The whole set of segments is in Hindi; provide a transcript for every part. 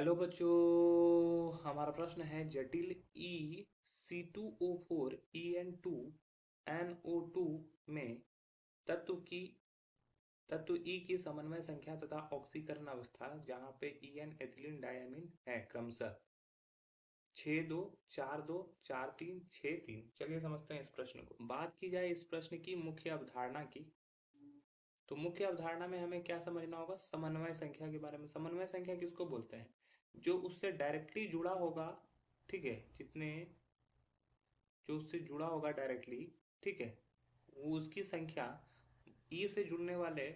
हेलो बच्चों, हमारा प्रश्न है जटिल E C2O4 En2NO2 में तत्व की तत्व E की समन्वय संख्या तथा ऑक्सीकरण अवस्था जहां पे En एथिलीन डायमीन है क्रमशः 6 2 4 2 4 3 6 3। चलिए समझते हैं इस प्रश्न को। बात की जाए इस प्रश्न की मुख्य अवधारणा की, तो मुख्य अवधारणा में हमें क्या समझना होगा? समन्वय संख्या के बारे में। समन्वय संख्या किसको बोलते हैं? जो उससे डायरेक्टली जुड़ा होगा, ठीक है, जो उससे जुड़ा होगा डायरेक्टली, ठीक है, वो उसकी संख्या ई से जुड़ने वाले,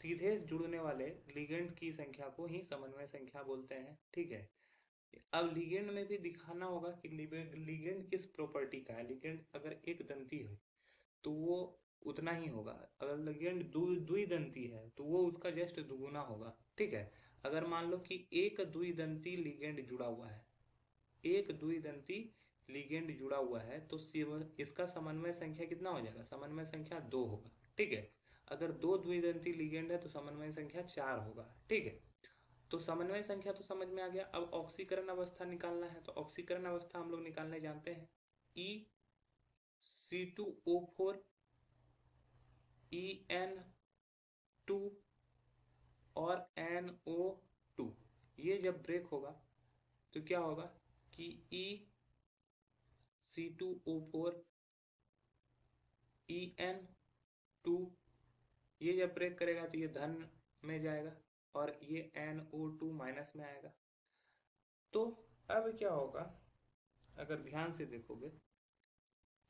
सीधे जुड़ने वाले लिगेंड की संख्या को ही समन्वय संख्या बोलते हैं, ठीक है। अब लिगेंड में भी दिखाना होगा कि लिगेंड किस प्रॉपर्टी का है। लिगेंड अगर एक दंती है तो वो उतना ही होगा, अगर लिगेंड द्विदंती है तो वो उसका जस्ट दुगुना होगा, ठीक है। अगर मान लो कि एक द्विदंती लिगेंड जुड़ा हुआ है, एक द्विदंती लिगेंड जुड़ा हुआ है, तो इसका समन्वय संख्या कितना हो जाएगा? समन्वय संख्या 2 होगा, ठीक है। अगर दो द्विदंती लिगेंड है तो समन्वय संख्या 4 होगा, ठीक है। तो समन्वय संख्या तो समझ में आ गया। अब ऑक्सीकरण अवस्था निकालना है, तो ऑक्सीकरण अवस्था हम लोग निकालने जानते हैं। E C2O4 En2 और NO2, ये जब ब्रेक होगा तो क्या होगा कि E C2O4 En2, ये जब ब्रेक करेगा तो ये धन में जाएगा और ये NO2 माइनस में आएगा। तो अब क्या होगा, अगर ध्यान से देखोगे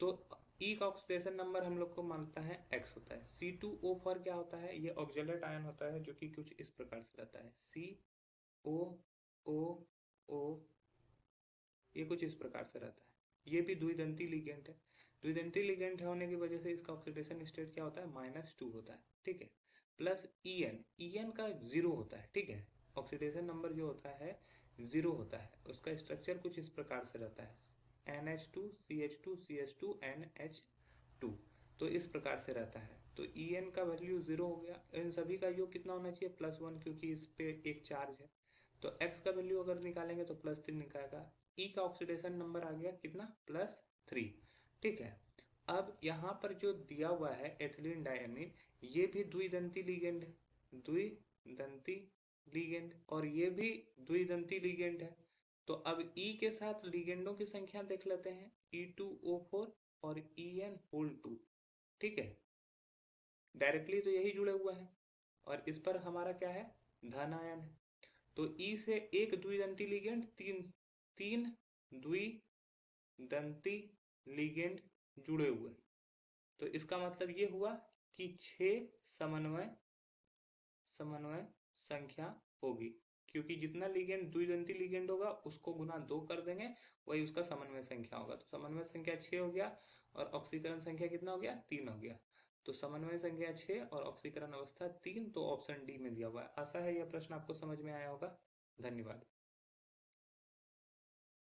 तो E का ऑक्सीडेशन नंबर हम लोग को मानता है X होता है। C2O4 क्या होता है? ये ऑक्जेलेट आयन होता है जो कि कुछ इस प्रकार से रहता है, COOO, ये कुछ इस प्रकार से रहता है। ये भी द्विदंती लिगेंड है। द्विदंती लिगेंड होने की वजह से इसका ऑक्सीडेशन स्टेट क्या होता है? -2 होता है, ठीक है। प्लस En का 0 होता है, ठीक है। ऑक्सीडेशन नंबर जो होता है 0 होता है। उसका स्ट्रक्चर कुछ इस प्रकार से रहता है, NH2 CH2 CH2 NH2, तो इस प्रकार से रहता है। तो En का वैल्यू 0 हो गया। इन सभी का योग कितना होना चाहिए? +1, क्योंकि इस पे एक चार्ज है। तो x का वैल्यू अगर निकालेंगे तो +3 निकलेगा। E का ऑक्सीडेशन नंबर आ गया कितना? +3, ठीक है। अब यहाँ पर जो दिया हुआ है एथिलीन डायमीन, ये भी द्विदंती लिगेंड है, द्विदंती लिगेंड, और ये भी द्विदंती लिगेंड है। तो अब E के साथ लिगेंडों की संख्या देख लेते हैं, E2O4 और En2, ठीक है। डायरेक्टली तो यही जुड़े हुए हैं और इस पर हमारा क्या है? धन आयन है। तो E से एक द्विदंती लिगेंड, तीन द्विदंती लिगेंड जुड़े हुए। तो इसका मतलब ये हुआ कि 6 समन्वय संख्या होगी, क्योंकि जितना लिगेंड द्विदंती लिगेंड होगा उसको गुना 2 कर देंगे, वही उसका समन्वय संख्या होगा। तो समन्वय संख्या 6 हो गया और ऑक्सीकरण संख्या कितना हो गया? 3 हो गया। तो समन्वय संख्या 6 और ऑक्सीकरण अवस्था 3, तो ऑप्शन डी में दिया हुआ है। आशा है यह प्रश्न आपको समझ में आया होगा। धन्यवाद।